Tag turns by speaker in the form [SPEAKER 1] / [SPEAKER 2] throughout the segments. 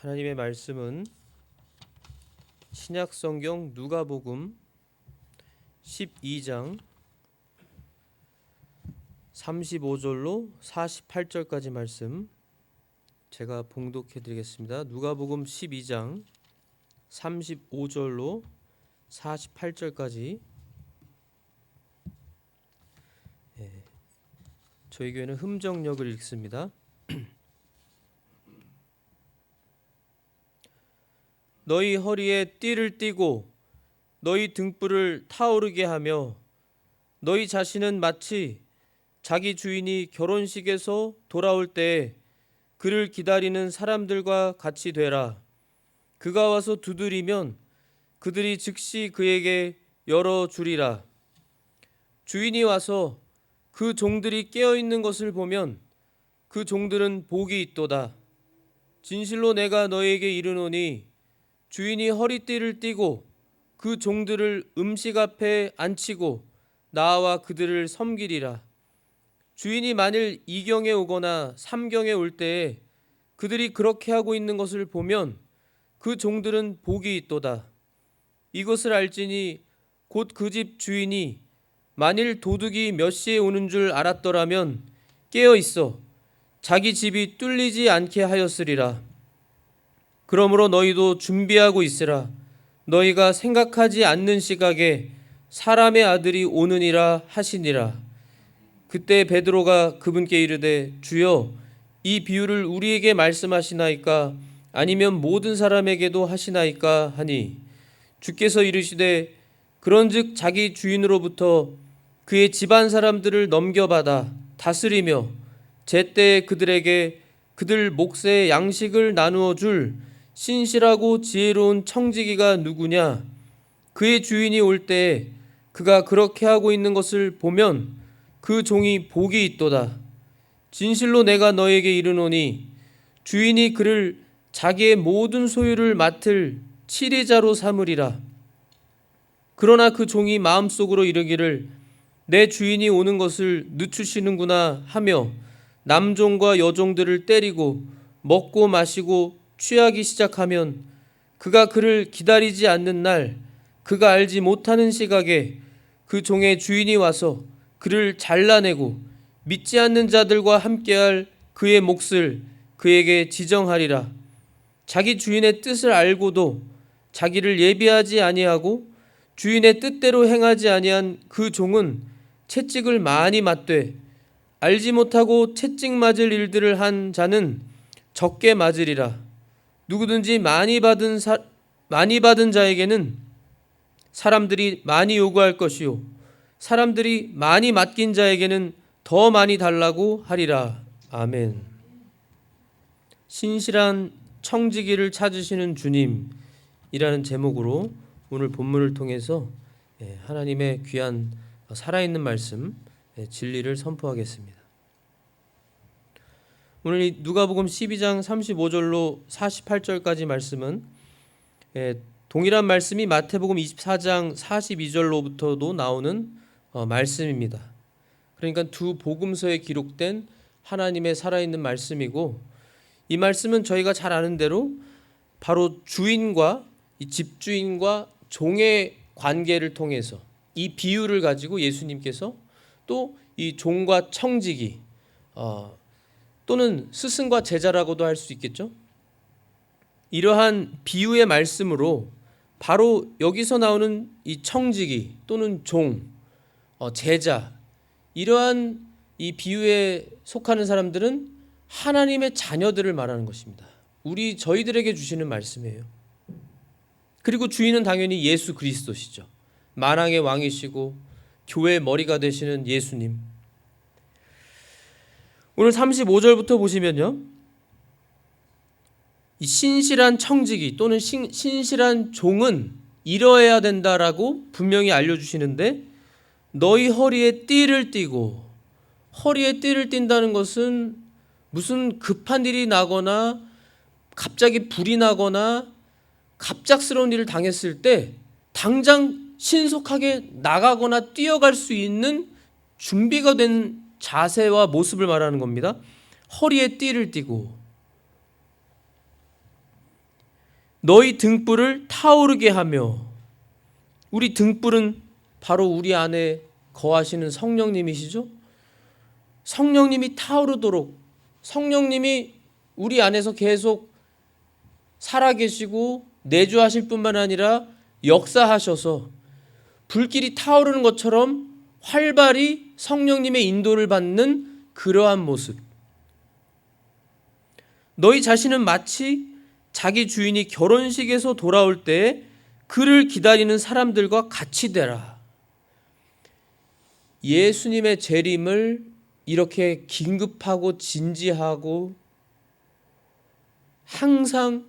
[SPEAKER 1] 하나님의 말씀은 신약성경 누가복음 12장 35절로 48절까지 말씀 제가 봉독해 드리겠습니다. 누가복음 12장 35절로 48절까지. 저희 교회는 흠정역을 읽습니다. 너희 허리에 띠를 띠고 너희 등불을 타오르게 하며 너희 자신은 마치 자기 주인이 결혼식에서 돌아올 때에 그를 기다리는 사람들과 같이 되라. 그가 와서 두드리면 그들이 즉시 그에게 열어주리라. 주인이 와서 그 종들이 깨어있는 것을 보면 그 종들은 복이 있도다. 진실로 내가 너희에게 이르노니 주인이 허리띠를 띠고 그 종들을 음식 앞에 앉히고 나와 그들을 섬기리라. 주인이 만일 2경에 오거나 3경에 올 때에 그들이 그렇게 하고 있는 것을 보면 그 종들은 복이 있도다. 이것을 알지니 곧 그 집 주인이 만일 도둑이 몇 시에 오는 줄 알았더라면 깨어 있어 자기 집이 뚫리지 않게 하였으리라. 그러므로 너희도 준비하고 있으라. 너희가 생각하지 않는 시각에 사람의 아들이 오느니라 하시니라. 그때 베드로가 그분께 이르되 주여 이 비유를 우리에게 말씀하시나이까 아니면 모든 사람에게도 하시나이까 하니 주께서 이르시되 그런즉 자기 주인으로부터 그의 집안 사람들을 넘겨받아 다스리며 제때에 그들에게 그들 몫의 양식을 나누어 줄 신실하고 지혜로운 청지기가 누구냐? 그의 주인이 올 때에 그가 그렇게 하고 있는 것을 보면 그 종이 복이 있도다. 진실로 내가 너에게 이르노니 주인이 그를 자기의 모든 소유를 맡을 치리자로 삼으리라. 그러나 그 종이 마음속으로 이르기를 내 주인이 오는 것을 늦추시는구나 하며 남종과 여종들을 때리고 먹고 마시고 취하기 시작하면 그가 그를 기다리지 않는 날 그가 알지 못하는 시각에 그 종의 주인이 와서 그를 잘라내고 믿지 않는 자들과 함께할 그의 몫을 그에게 지정하리라. 자기 주인의 뜻을 알고도 자기를 예비하지 아니하고 주인의 뜻대로 행하지 아니한 그 종은 채찍을 많이 맞되 알지 못하고 채찍 맞을 일들을 한 자는 적게 맞으리라. 누구든지 많이 받은 자에게는 사람들이 많이 요구할 것이요 사람들이 많이 맡긴 자에게는 더 많이 달라고 하리라. 아멘. 신실한 청지기를 찾으시는 주님이라는 제목으로 오늘 본문을 통해서 하나님의 귀한 살아있는 말씀 진리를 선포하겠습니다. 오늘 이 누가복음 12장 35절로 48절까지 말씀은 동일한 말씀이 마태복음 24장 42절로부터도 나오는 말씀입니다. 그러니까 두 복음서에 기록된 하나님의 살아있는 말씀이고 이 말씀은 저희가 잘 아는 대로 바로 주인과 이 집주인과 종의 관계를 통해서 이 비유를 가지고 예수님께서 또 이 종과 청지기 또는 스승과 제자라고도 할 수 있겠죠. 이러한 비유의 말씀으로 바로 여기서 나오는 이 청지기 또는 종, 제자 이러한 이 비유에 속하는 사람들은 하나님의 자녀들을 말하는 것입니다. 저희들에게 주시는 말씀이에요. 그리고 주인은 당연히 예수 그리스도시죠. 만왕의 왕이시고 교회의 머리가 되시는 예수님. 오늘 35절부터 보시면요, 이 신실한 청지기 또는 신실한 종은 이러해야 된다라고 분명히 알려주시는데 너희 허리에 띠를 띠고, 허리에 띠를 띈다는 것은 무슨 급한 일이 나거나 갑자기 불이 나거나 갑작스러운 일을 당했을 때 당장 신속하게 나가거나 뛰어갈 수 있는 준비가 된 자세와 모습을 말하는 겁니다. 허리에 띠를 띠고, 너희 등불을 타오르게 하며. 우리 등불은 바로 우리 안에 거하시는 성령님이시죠? 성령님이 타오르도록, 성령님이 우리 안에서 계속 살아계시고 내주하실 뿐만 아니라 역사하셔서 불길이 타오르는 것처럼 활발히 성령님의 인도를 받는 그러한 모습. 너희 자신은 마치 자기 주인이 결혼식에서 돌아올 때 그를 기다리는 사람들과 같이 되라. 예수님의 재림을 이렇게 긴급하고 진지하고 항상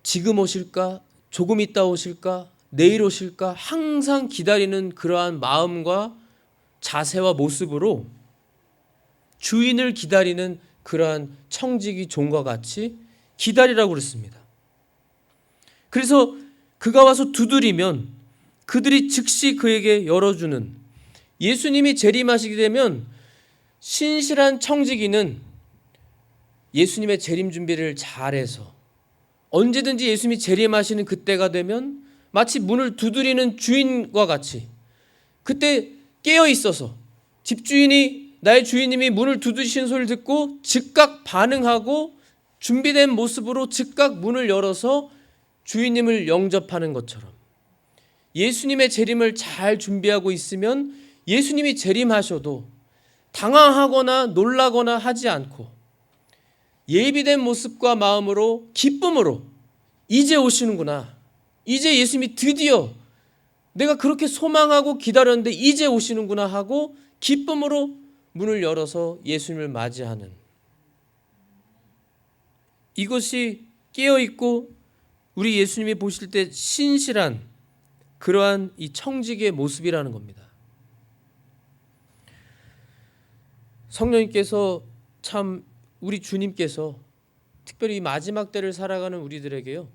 [SPEAKER 1] 지금 오실까? 조금 있다 오실까? 내일 오실까? 항상 기다리는 그러한 마음과 자세와 모습으로 주인을 기다리는 그러한 청지기 종과 같이 기다리라고 그랬습니다. 그래서 그가 와서 두드리면 그들이 즉시 그에게 열어주는, 예수님이 재림하시게 되면 신실한 청지기는 예수님의 재림 준비를 잘해서 언제든지 예수님이 재림하시는 그때가 되면 마치 문을 두드리는 주인과 같이 그때 깨어 있어서 집주인이, 나의 주인님이 문을 두드리시는 소리를 듣고 즉각 반응하고 준비된 모습으로 즉각 문을 열어서 주인님을 영접하는 것처럼 예수님의 재림을 잘 준비하고 있으면 예수님이 재림하셔도 당황하거나 놀라거나 하지 않고 예비된 모습과 마음으로 기쁨으로 이제 오시는구나, 이제 예수님이 드디어 내가 그렇게 소망하고 기다렸는데 이제 오시는구나 하고 기쁨으로 문을 열어서 예수님을 맞이하는, 이것이 깨어있고 우리 예수님이 보실 때 신실한 그러한 이 청지기의 모습이라는 겁니다. 성령님께서 참, 우리 주님께서 특별히 이 마지막 때를 살아가는 우리들에게요,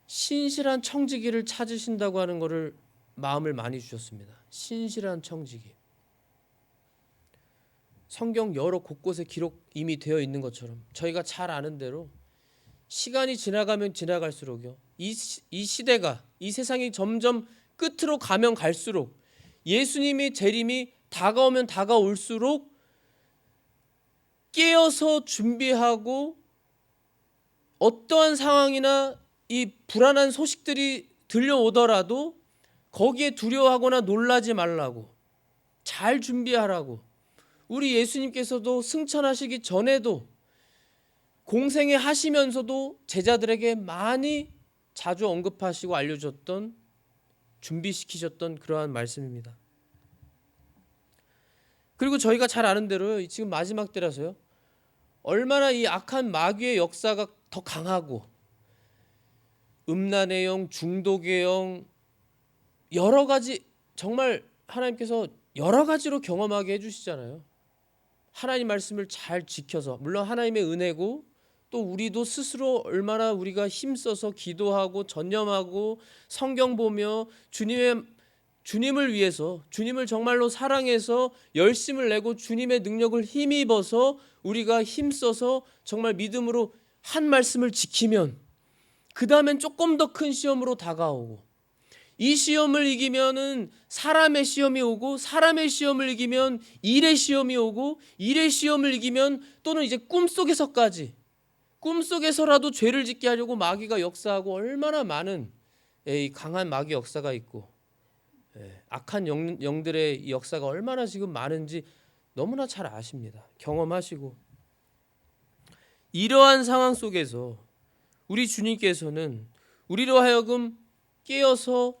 [SPEAKER 1] 신실한 청지기를 찾으신다고 하는 것을 마음을 많이 주셨습니다. 신실한 청지기. 성경 여러 곳곳에 기록 이미 되어 있는 것처럼 저희가 잘 아는 대로 시간이 지나가면 지나갈수록요, 이 시대가, 이 세상이 점점 끝으로 가면 갈수록 예수님의 재림이 다가오면 다가올수록 깨어서 준비하고 어떠한 상황이나 이 불안한 소식들이 들려오더라도 거기에 두려워하거나 놀라지 말라고, 잘 준비하라고, 우리 예수님께서도 승천하시기 전에도 공생애 하시면서도 제자들에게 많이 자주 언급하시고 알려줬던, 준비시키셨던 그러한 말씀입니다. 그리고 저희가 잘 아는 대로 지금 마지막 때라서요, 얼마나 이 악한 마귀의 역사가 더 강하고 음란의 영, 중독의 영, 여러 가지, 정말 하나님께서 여러 가지로 경험하게 해주시잖아요. 하나님 말씀을 잘 지켜서, 물론 하나님의 은혜고 또 우리도 스스로 얼마나 우리가 힘써서 기도하고 전념하고 성경 보며 주님을 위해서, 주님을 정말로 사랑해서 열심을 내고 주님의 능력을 힘입어서 우리가 힘써서 정말 믿음으로 한 말씀을 지키면 그 다음엔 조금 더 큰 시험으로 다가오고, 이 시험을 이기면은 사람의 시험이 오고, 사람의 시험을 이기면 일의 시험이 오고, 일의 시험을 이기면 또는 이제 꿈속에서라도 죄를 짓게 하려고 마귀가 역사하고, 얼마나 많은 강한 마귀 역사가 있고 악한 영들의 역사가 얼마나 지금 많은지 너무나 잘 아십니다. 경험하시고, 이러한 상황 속에서 우리 주님께서는 우리로 하여금 깨어서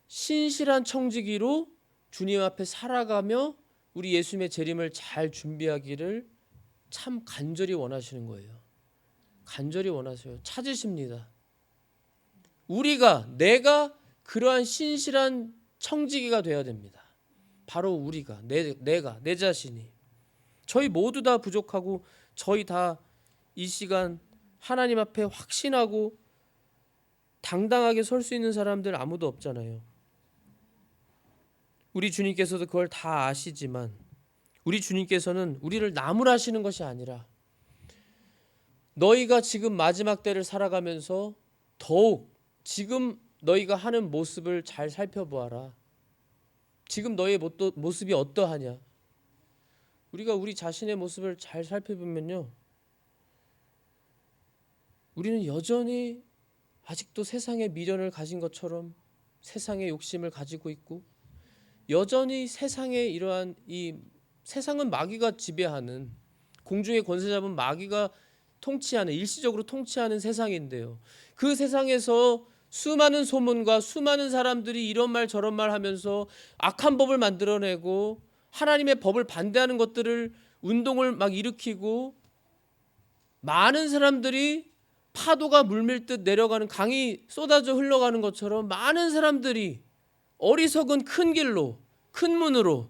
[SPEAKER 1] 신실한 청지기로 주님 앞에 살아가며 우리 예수님의 재림을 잘 준비하기를 참 간절히 원하시는 거예요. 간절히 원하세요. 찾으십니다. 내가 그러한 신실한 청지기가 되어야 됩니다. 바로 우리가, 내 자신이. 저희 모두 다 부족하고 저희 다 이 시간 하나님 앞에 확신하고 당당하게 설 수 있는 사람들 아무도 없잖아요. 우리 주님께서도 그걸 다 아시지만 우리 주님께서는 우리를 나무라시는 것이 아니라 너희가 지금 마지막 때를 살아가면서 더욱 지금 너희가 하는 모습을 잘 살펴보아라. 지금 너희의 모습이 어떠하냐? 우리가 우리 자신의 모습을 잘 살펴보면요, 우리는 여전히 아직도 세상의 미련을 가진 것처럼 세상의 욕심을 가지고 있고, 여전히 세상의 이러한 이 세상은 마귀가 지배하는, 공중의 권세 잡은 마귀가 통치하는, 일시적으로 통치하는 세상인데요, 그 세상에서 수많은 소문과 수많은 사람들이 이런 말 저런 말 하면서 악한 법을 만들어내고 하나님의 법을 반대하는 것들을 운동을 막 일으키고, 많은 사람들이 파도가 물밀듯 내려가는, 강이 쏟아져 흘러가는 것처럼 많은 사람들이 어리석은 큰 길로, 큰 문으로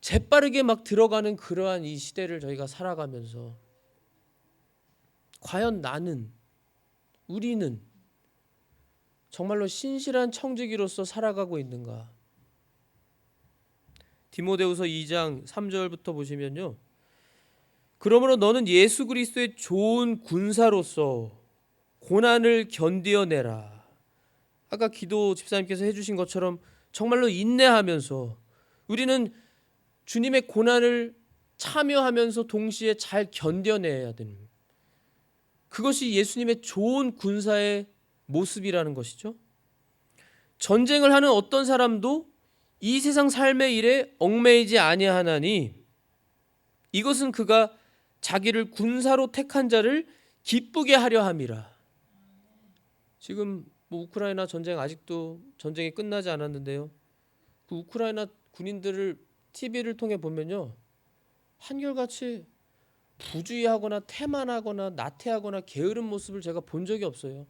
[SPEAKER 1] 재빠르게 막 들어가는 그러한 이 시대를 저희가 살아가면서, 과연 나는, 우리는 정말로 신실한 청지기로서 살아가고 있는가? 디모데후서 2장 3절부터 보시면요, 그러므로 너는 예수 그리스도의 좋은 군사로서 고난을 견디어내라. 아까 기도 집사님께서 해주신 것처럼 정말로 인내하면서 우리는 주님의 고난을 참여하면서 동시에 잘 견뎌내야 되는, 그것이 예수님의 좋은 군사의 모습이라는 것이죠. 전쟁을 하는 어떤 사람도 이 세상 삶의 일에 얽매이지 아니하나니 이것은 그가 자기를 군사로 택한 자를 기쁘게 하려 함이라. 지금 우크라이나 전쟁, 아직도 전쟁이 끝나지 않았는데요, 그 우크라이나 군인들을 TV를 통해 보면요, 한결같이 부주의하거나 태만하거나 나태하거나 게으른 모습을 제가 본 적이 없어요.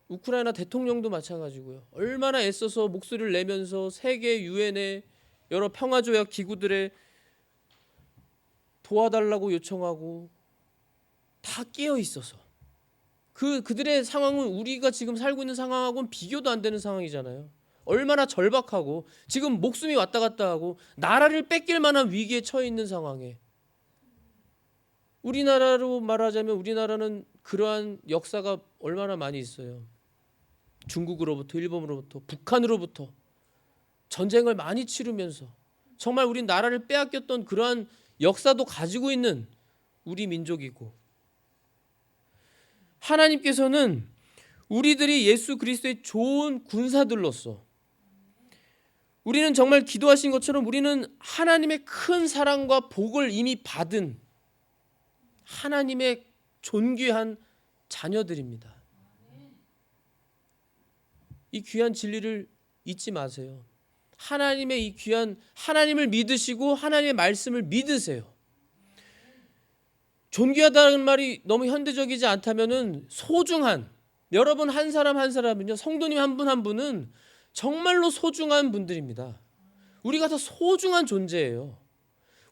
[SPEAKER 1] 우크라이나 대통령도 마찬가지고요. 얼마나 애써서 목소리를 내면서 세계 유엔의 여러 평화조약 기구들에 도와달라고 요청하고 다 깨어 있어서, 그들의 상황은 우리가 지금 살고 있는 상황하고는 비교도 안 되는 상황이잖아요. 얼마나 절박하고 지금 목숨이 왔다 갔다 하고 나라를 뺏길 만한 위기에 처해 있는 상황에, 우리나라로 말하자면 우리나라는 그러한 역사가 얼마나 많이 있어요. 중국으로부터, 일본으로부터, 북한으로부터 전쟁을 많이 치르면서 정말 우리 나라를 빼앗겼던 그러한 역사도 가지고 있는 우리 민족이고, 하나님께서는 우리들이 예수 그리스도의 좋은 군사들로서, 우리는 정말 기도하신 것처럼 우리는 하나님의 큰 사랑과 복을 이미 받은 하나님의 존귀한 자녀들입니다. 이 귀한 진리를 잊지 마세요. 하나님의 이 귀한, 하나님을 믿으시고 하나님의 말씀을 믿으세요. 존귀하다는 말이 너무 현대적이지 않다면은 소중한, 여러분 한 사람 한 사람은요, 성도님 한 분 한 분은 정말로 소중한 분들입니다. 우리가 더 소중한 존재예요.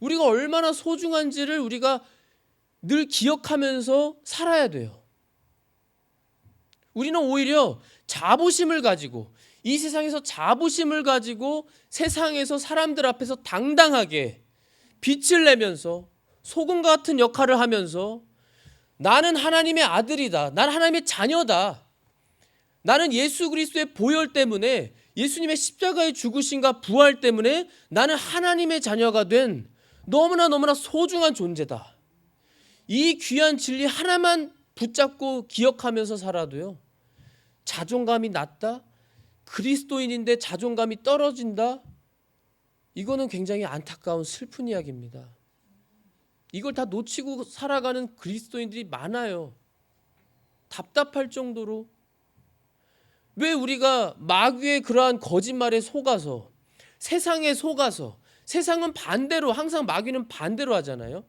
[SPEAKER 1] 우리가 얼마나 소중한지를 우리가 늘 기억하면서 살아야 돼요. 우리는 오히려 자부심을 가지고, 이 세상에서 자부심을 가지고 세상에서 사람들 앞에서 당당하게 빛을 내면서 소금 같은 역할을 하면서 나는 하나님의 아들이다, 나는 하나님의 자녀다, 나는 예수 그리스도의 보혈 때문에, 예수님의 십자가의 죽으심과 부활 때문에 나는 하나님의 자녀가 된 너무나 소중한 존재다. 이 귀한 진리 하나만 붙잡고 기억하면서 살아도요, 자존감이 낮다, 그리스도인인데 자존감이 떨어진다, 이거는 굉장히 안타까운 슬픈 이야기입니다. 이걸 다 놓치고 살아가는 그리스도인들이 많아요. 답답할 정도로. 왜 우리가 마귀의 그러한 거짓말에 속아서, 세상에 속아서, 세상은 반대로, 항상 마귀는 반대로 하잖아요.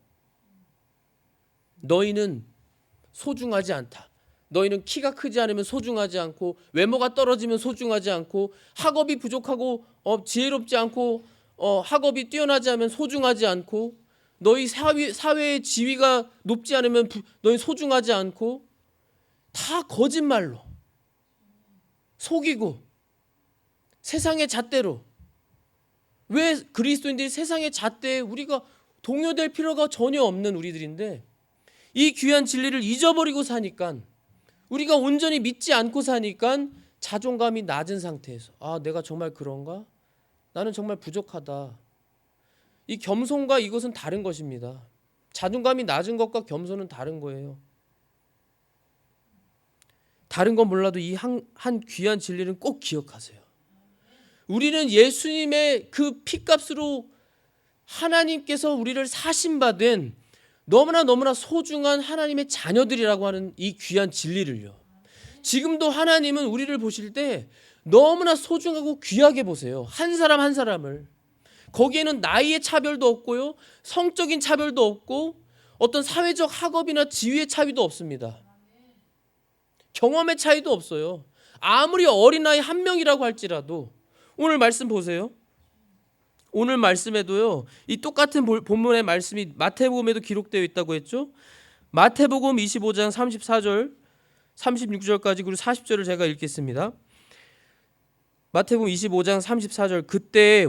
[SPEAKER 1] 너희는 소중하지 않다, 너희는 키가 크지 않으면 소중하지 않고, 외모가 떨어지면 소중하지 않고, 학업이 부족하고 지혜롭지 않고 학업이 뛰어나지 않으면 소중하지 않고, 너희 사회의 지위가 높지 않으면 너희 소중하지 않고, 다 거짓말로 속이고 세상의 잣대로. 왜 그리스도인들이 세상의 잣대에 우리가 동요될 필요가 전혀 없는 우리들인데, 이 귀한 진리를 잊어버리고 사니까, 우리가 온전히 믿지 않고 사니까 자존감이 낮은 상태에서 내가 정말 그런가? 나는 정말 부족하다. 이 겸손과 이것은 다른 것입니다. 자존감이 낮은 것과 겸손은 다른 거예요. 다른 건 몰라도 이 한 귀한 진리는 꼭 기억하세요. 우리는 예수님의 그 피값으로 하나님께서 우리를 사신받은 너무나 소중한 하나님의 자녀들이라고 하는 이 귀한 진리를요. 지금도 하나님은 우리를 보실 때 너무나 소중하고 귀하게 보세요. 한 사람 한 사람을. 거기에는 나이의 차별도 없고요. 성적인 차별도 없고 어떤 사회적 학업이나 지위의 차이도 없습니다. 경험의 차이도 없어요. 아무리 어린아이 한 명이라고 할지라도 오늘 말씀 보세요. 오늘 말씀에도요. 이 똑같은 본문의 말씀이 마태복음에도 기록되어 있다고 했죠. 마태복음 25장 34절 36절까지 그리고 40절을 제가 읽겠습니다. 마태복음 25장 34절 그때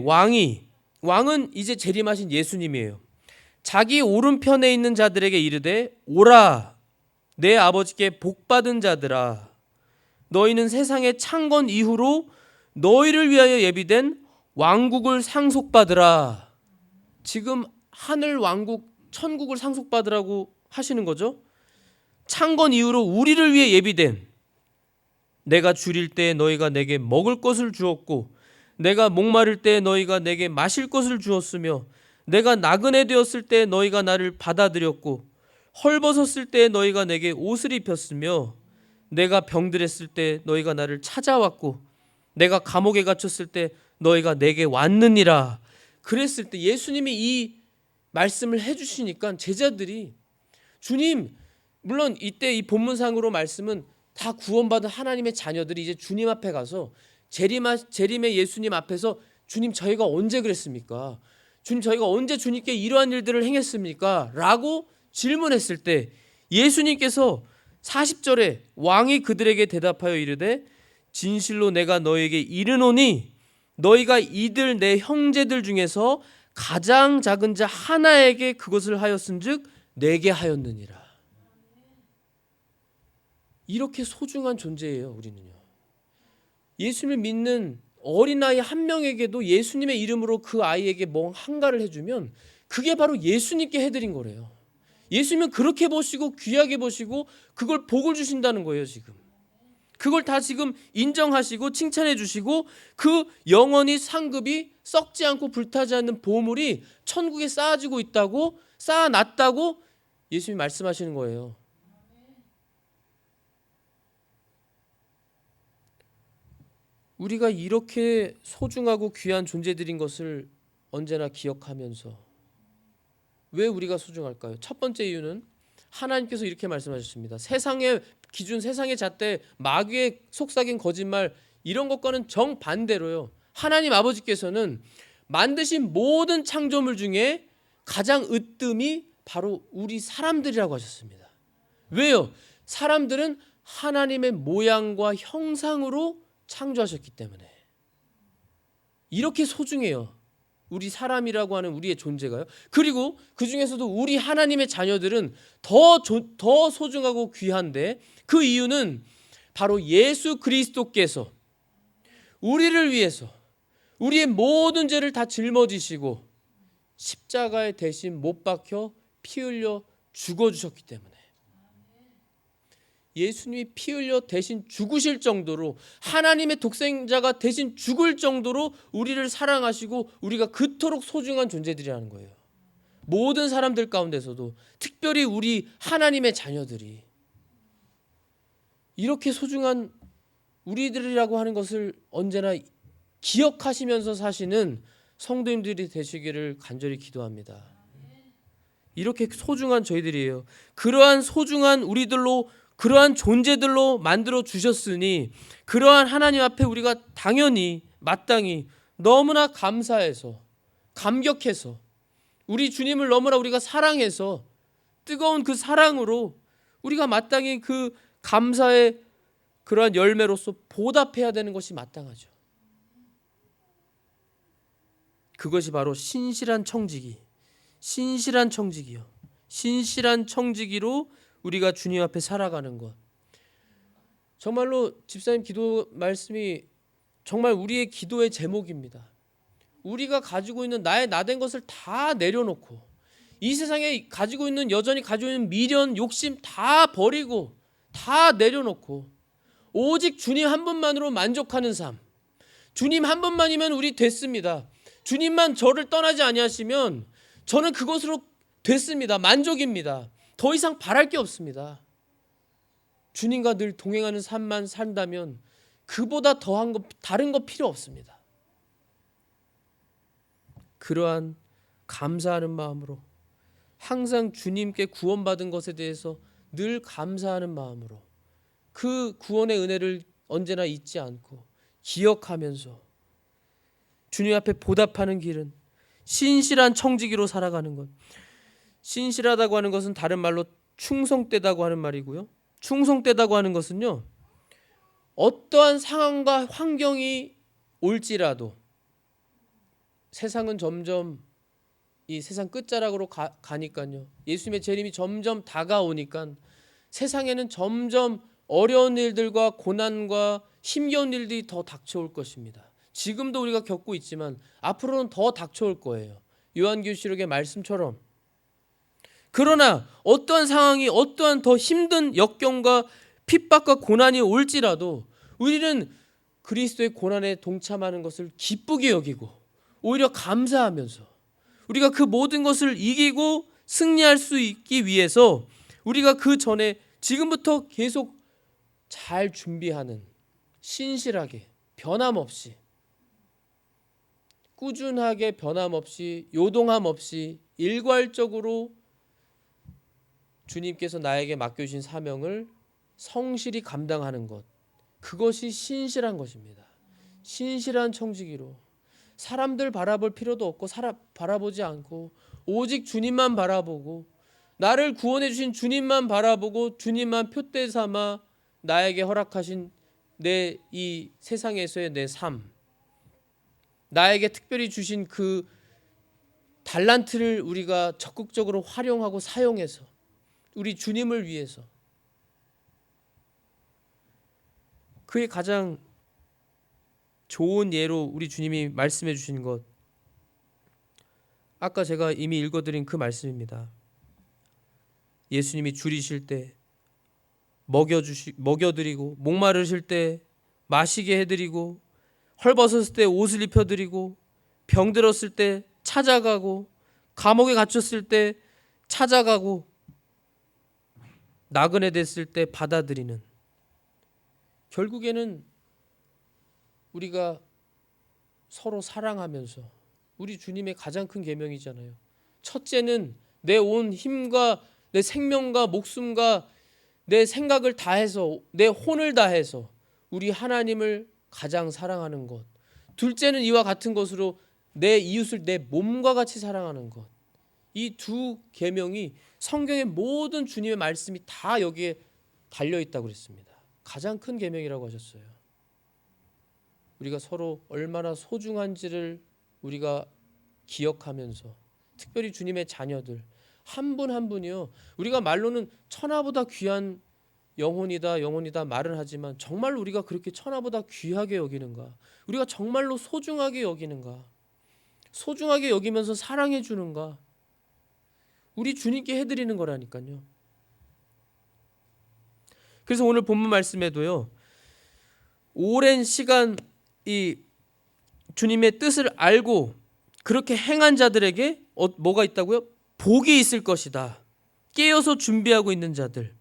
[SPEAKER 1] 왕은 이제 재림하신 예수님이에요. 자기 오른편에 있는 자들에게 이르되 오라 내 아버지께 복받은 자들아 너희는 세상의 창건 이후로 너희를 위하여 예비된 왕국을 상속받으라. 지금 하늘 왕국 천국을 상속받으라고 하시는 거죠. 창건 이후로 우리를 위해 예비된 내가 줄일 때 너희가 내게 먹을 것을 주었고 내가 목마를 때 너희가 내게 마실 것을 주었으며 내가 나그네 되었을 때 너희가 나를 받아들였고 헐벗었을 때 너희가 내게 옷을 입혔으며 내가 병들었을 때 너희가 나를 찾아왔고 내가 감옥에 갇혔을 때 너희가 내게 왔느니라. 그랬을 때 예수님이 이 말씀을 해주시니까 제자들이 주님, 물론 이때 이 본문상으로 말씀은 다 구원받은 하나님의 자녀들이 이제 주님 앞에 가서 재림의 예수님 앞에서 주님 저희가 언제 그랬습니까? 주님 저희가 언제 주님께 이러한 일들을 행했습니까? 라고 질문했을 때 예수님께서 40절에 왕이 그들에게 대답하여 이르되 진실로 내가 너에게 이르노니 너희가 이들 내 형제들 중에서 가장 작은 자 하나에게 그것을 하였은즉 내게 하였느니라. 이렇게 소중한 존재예요. 우리는요. 예수님을 믿는 어린아이 한 명에게도 예수님의 이름으로 그 아이에게 뭔가를 해주면 그게 바로 예수님께 해드린 거래요. 예수님은 그렇게 보시고 귀하게 보시고 그걸 복을 주신다는 거예요. 지금 그걸 다 지금 인정하시고 칭찬해 주시고 그 영원히 상급이 썩지 않고 불타지 않는 보물이 천국에 쌓아지고 있다고 쌓아놨다고 예수님이 말씀하시는 거예요. 우리가 이렇게 소중하고 귀한 존재들인 것을 언제나 기억하면서 왜 우리가 소중할까요? 첫 번째 이유는 하나님께서 이렇게 말씀하셨습니다. 세상의 기준, 세상의 잣대, 마귀의 속삭인 거짓말 이런 것과는 정반대로요. 하나님 아버지께서는 만드신 모든 창조물 중에 가장 으뜸이 바로 우리 사람들이라고 하셨습니다. 왜요? 사람들은 하나님의 모양과 형상으로 창조하셨기 때문에 이렇게 소중해요. 우리 사람이라고 하는 우리의 존재가요. 그리고 그 중에서도 우리 하나님의 자녀들은 더 소중하고 귀한데 그 이유는 바로 예수 그리스도께서 우리를 위해서 우리의 모든 죄를 다 짊어지시고 십자가에 대신 못 박혀 피 흘려 죽어주셨기 때문에 예수님이 피 흘려 대신 죽으실 정도로 하나님의 독생자가 대신 죽을 정도로 우리를 사랑하시고 우리가 그토록 소중한 존재들이라는 거예요. 모든 사람들 가운데서도 특별히 우리 하나님의 자녀들이 이렇게 소중한 우리들이라고 하는 것을 언제나 기억하시면서 사시는 성도님들이 되시기를 간절히 기도합니다. 이렇게 소중한 저희들이에요. 그러한 소중한 우리들로 그러한 존재들로 만들어 주셨으니 그러한 하나님 앞에 우리가 당연히 마땅히 너무나 감사해서 감격해서 우리 주님을 너무나 우리가 사랑해서 뜨거운 그 사랑으로 우리가 마땅히 그 감사의 그러한 열매로서 보답해야 되는 것이 마땅하죠. 그것이 바로 신실한 청지기요. 신실한 청지기로 우리가 주님 앞에 살아가는 것. 정말로 집사님 기도 말씀이 정말 우리의 기도의 제목입니다. 우리가 가지고 있는 나의 나된 것을 다 내려놓고 이 세상에 여전히 가지고 있는 미련, 욕심 다 버리고 다 내려놓고 오직 주님 한 분만으로 만족하는 삶. 주님 한 분만이면 우리 됐습니다. 주님만 저를 떠나지 아니하시면 저는 그것으로 됐습니다. 만족입니다. 더 이상 바랄 게 없습니다. 주님과 늘 동행하는 삶만 산다면 그보다 더한 거, 다른 거 필요 없습니다. 그러한 감사하는 마음으로 항상 주님께 구원받은 것에 대해서 늘 감사하는 마음으로 그 구원의 은혜를 언제나 잊지 않고 기억하면서 주님 앞에 보답하는 길은 신실한 청지기로 살아가는 것. 신실하다고 하는 것은 다른 말로 충성되다고 하는 말이고요. 충성되다고 하는 것은요, 어떠한 상황과 환경이 올지라도 세상은 점점 이 세상 끝자락으로 가니까요. 예수님의 재림이 점점 다가오니까 세상에는 점점 어려운 일들과 고난과 힘겨운 일들이 더 닥쳐올 것입니다. 지금도 우리가 겪고 있지만 앞으로는 더 닥쳐올 거예요. 요한계시록의 말씀처럼. 그러나 어떠한 상황이 어떠한 더 힘든 역경과 핍박과 고난이 올지라도 우리는 그리스도의 고난에 동참하는 것을 기쁘게 여기고 오히려 감사하면서 우리가 그 모든 것을 이기고 승리할 수 있기 위해서 우리가 그 전에 지금부터 계속 잘 준비하는 신실하게 변함없이 꾸준하게 변함없이 요동함 없이 일괄적으로 주님께서 나에게 맡겨주신 사명을 성실히 감당하는 것, 그것이 신실한 것입니다. 신실한 청지기로 사람들 바라볼 필요도 없고 바라보지 않고 오직 주님만 바라보고 나를 구원해 주신 주님만 바라보고 주님만 표대 삼아 나에게 허락하신 내 이 세상에서의 내 삶, 나에게 특별히 주신 그 달란트를 우리가 적극적으로 활용하고 사용해서 우리 주님을 위해서, 그의 가장 좋은 예로 우리 주님이 말씀해 주신 것, 아까 제가 이미 읽어드린 그 말씀입니다. 예수님이 줄이실 때 먹여드리고, 목마르실 때 마시게 해드리고, 헐벗었을 때 옷을 입혀드리고, 병들었을 때 찾아가고, 감옥에 갇혔을 때 찾아가고, 나그네 됐을 때 받아들이는, 결국에는 우리가 서로 사랑하면서 우리 주님의 가장 큰 계명이잖아요. 첫째는 내 온 힘과 내 생명과 목숨과 내 생각을 다해서 내 혼을 다해서 우리 하나님을 가장 사랑하는 것. 둘째는 이와 같은 것으로 내 이웃을 내 몸과 같이 사랑하는 것. 이 두 계명이 성경의 모든 주님의 말씀이 다 여기에 달려있다고 그랬습니다. 가장 큰 계명이라고 하셨어요. 우리가 서로 얼마나 소중한지를 우리가 기억하면서, 특별히 주님의 자녀들 한 분 한 분이요, 우리가 말로는 천하보다 귀한 영혼이다 말을 하지만 정말로 우리가 그렇게 천하보다 귀하게 여기는가? 우리가 정말로 소중하게 여기는가? 소중하게 여기면서 사랑해 주는가? 우리 주님께 해드리는 거라니까요. 그래서 오늘 본문 말씀에도요, 오랜 시간 이 주님의 뜻을 알고 그렇게 행한 자들에게 뭐가 있다고요? 복이 있을 것이다. 깨어서 준비하고 있는 자들.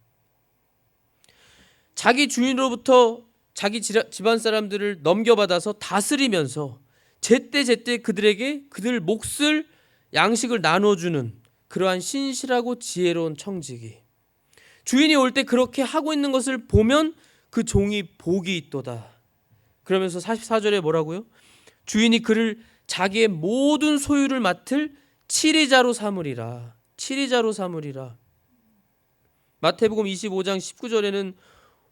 [SPEAKER 1] 자기 주인으로부터 자기 집안 사람들을 넘겨받아서 다스리면서 제때 그들에게 그들 몫을 양식을 나눠주는 그러한 신실하고 지혜로운 청지기. 주인이 올 때 그렇게 하고 있는 것을 보면 그 종이 복이 있도다. 그러면서 44절에 뭐라고요? 주인이 그를 자기의 모든 소유를 맡을 치리자로 삼으리라. 치리자로 삼으리라. 마태복음 25장 19절에는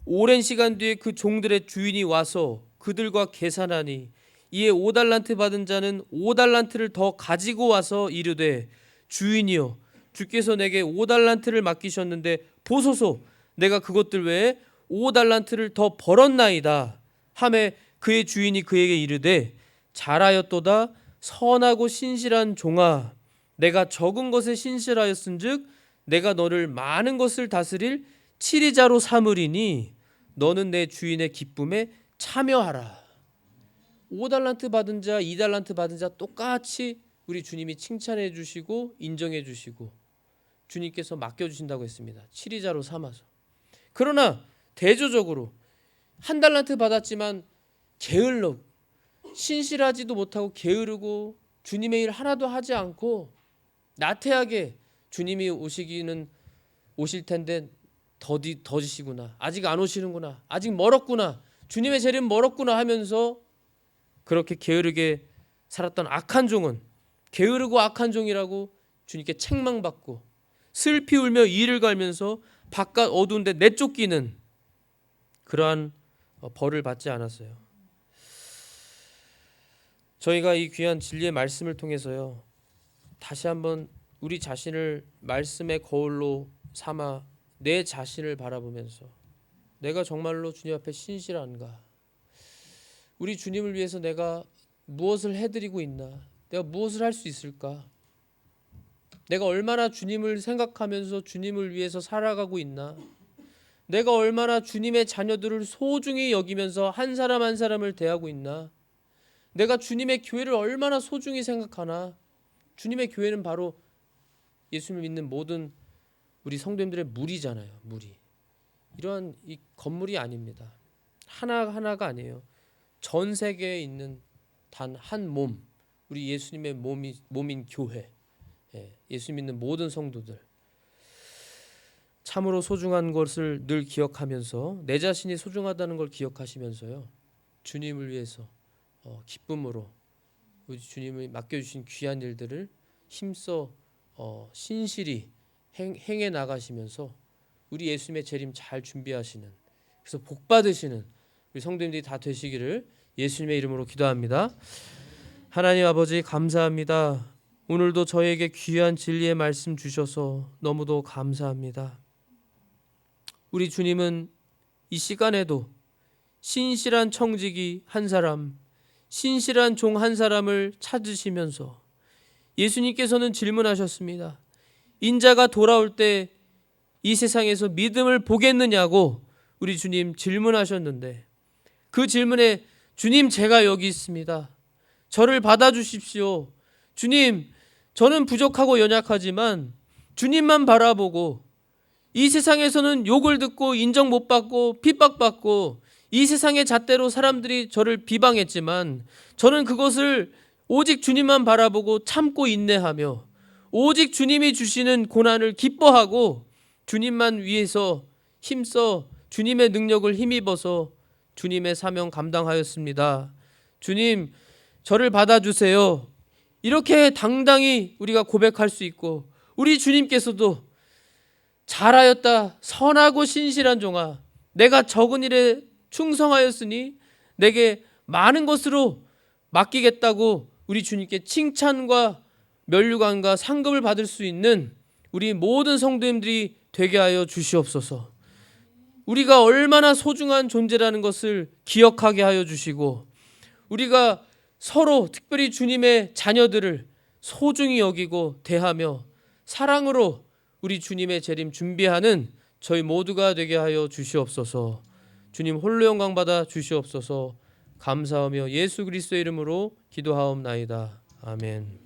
[SPEAKER 1] 오랜 시간 뒤에 그 종들의 주인이 와서 그들과 계산하니 이에 5달란트 받은 자는 5달란트를 더 가지고 와서 이르되 주인이여 주께서 내게 5달란트를 맡기셨는데 보소서 내가 그것들 외에 5달란트를 더 벌었나이다 하매 그의 주인이 그에게 이르되 잘하였도다 선하고 신실한 종아 내가 적은 것에 신실하였은즉 내가 너를 많은 것을 다스릴 치리자로 삼으리니 너는 내 주인의 기쁨에 참여하라. 5달란트 받은 자 2달란트 받은 자 똑같이 우리 주님이 칭찬해 주시고 인정해 주시고 주님께서 맡겨주신다고 했습니다. 치리자로 삼아서. 그러나 대조적으로 1달란트 받았지만 게을러 신실하지도 못하고 게으르고 주님의 일 하나도 하지 않고 나태하게 주님이 오실 텐데 더디시구나. 아직 안 오시는구나. 아직 멀었구나. 주님의 재림 멀었구나 하면서 그렇게 게으르게 살았던 악한 종은 게으르고 악한 종이라고 주님께 책망받고 슬피 울며 이를 갈면서 바깥 어두운데 내쫓기는 그러한 벌을 받지 않았어요. 저희가 이 귀한 진리의 말씀을 통해서요 다시 한번 우리 자신을 말씀의 거울로 삼아 내 자신을 바라보면서 내가 정말로 주님 앞에 신실한가? 우리 주님을 위해서 내가 무엇을 해드리고 있나? 내가 무엇을 할 수 있을까? 내가 얼마나 주님을 생각하면서 주님을 위해서 살아가고 있나? 내가 얼마나 주님의 자녀들을 소중히 여기면서 한 사람 한 사람을 대하고 있나? 내가 주님의 교회를 얼마나 소중히 생각하나? 주님의 교회는 바로 예수님을 믿는 모든 우리 성도님들의 무리잖아요. 무리. 이러한 이 건물이 아닙니다. 하나하나가 아니에요. 전 세계에 있는 단 한 몸, 우리 예수님의 몸인 교회, 예수 믿는 모든 성도들, 참으로 소중한 것을 늘 기억하면서 내 자신이 소중하다는 걸 기억하시면서요 주님을 위해서 기쁨으로 우리 주님이 맡겨주신 귀한 일들을 힘써 신실히 행해 나가시면서 우리 예수님의 재림 잘 준비하시는, 그래서 복 받으시는 우리 성도님들이 다 되시기를 예수님의 이름으로 기도합니다. 하나님 아버지 감사합니다. 오늘도 저에게 귀한 진리의 말씀 주셔서 너무도 감사합니다. 우리 주님은 이 시간에도 신실한 청지기 한 사람, 신실한 종 한 사람을 찾으시면서 예수님께서는 질문하셨습니다. 인자가 돌아올 때 이 세상에서 믿음을 보겠느냐고 우리 주님 질문하셨는데 그 질문에 주님 제가 여기 있습니다. 저를 받아주십시오. 주님 저는 부족하고 연약하지만 주님만 바라보고 이 세상에서는 욕을 듣고 인정 못 받고 핍박받고 이 세상의 잣대로 사람들이 저를 비방했지만 저는 그것을 오직 주님만 바라보고 참고 인내하며 오직 주님이 주시는 고난을 기뻐하고 주님만 위해서 힘써 주님의 능력을 힘입어서 주님의 사명 감당하였습니다. 주님 저를 받아주세요. 이렇게 당당히 우리가 고백할 수 있고 우리 주님께서도 잘하였다 선하고 신실한 종아 내가 적은 일에 충성하였으니 내게 많은 것으로 맡기겠다고 우리 주님께 칭찬과 면류관과 상급을 받을 수 있는 우리 모든 성도님들이 되게 하여 주시옵소서. 우리가 얼마나 소중한 존재라는 것을 기억하게 하여 주시고 우리가 서로 특별히 주님의 자녀들을 소중히 여기고 대하며 사랑으로 우리 주님의 재림 준비하는 저희 모두가 되게 하여 주시옵소서. 주님 홀로 영광 받아 주시옵소서. 감사하며 예수 그리스도의 이름으로 기도하옵나이다. 아멘.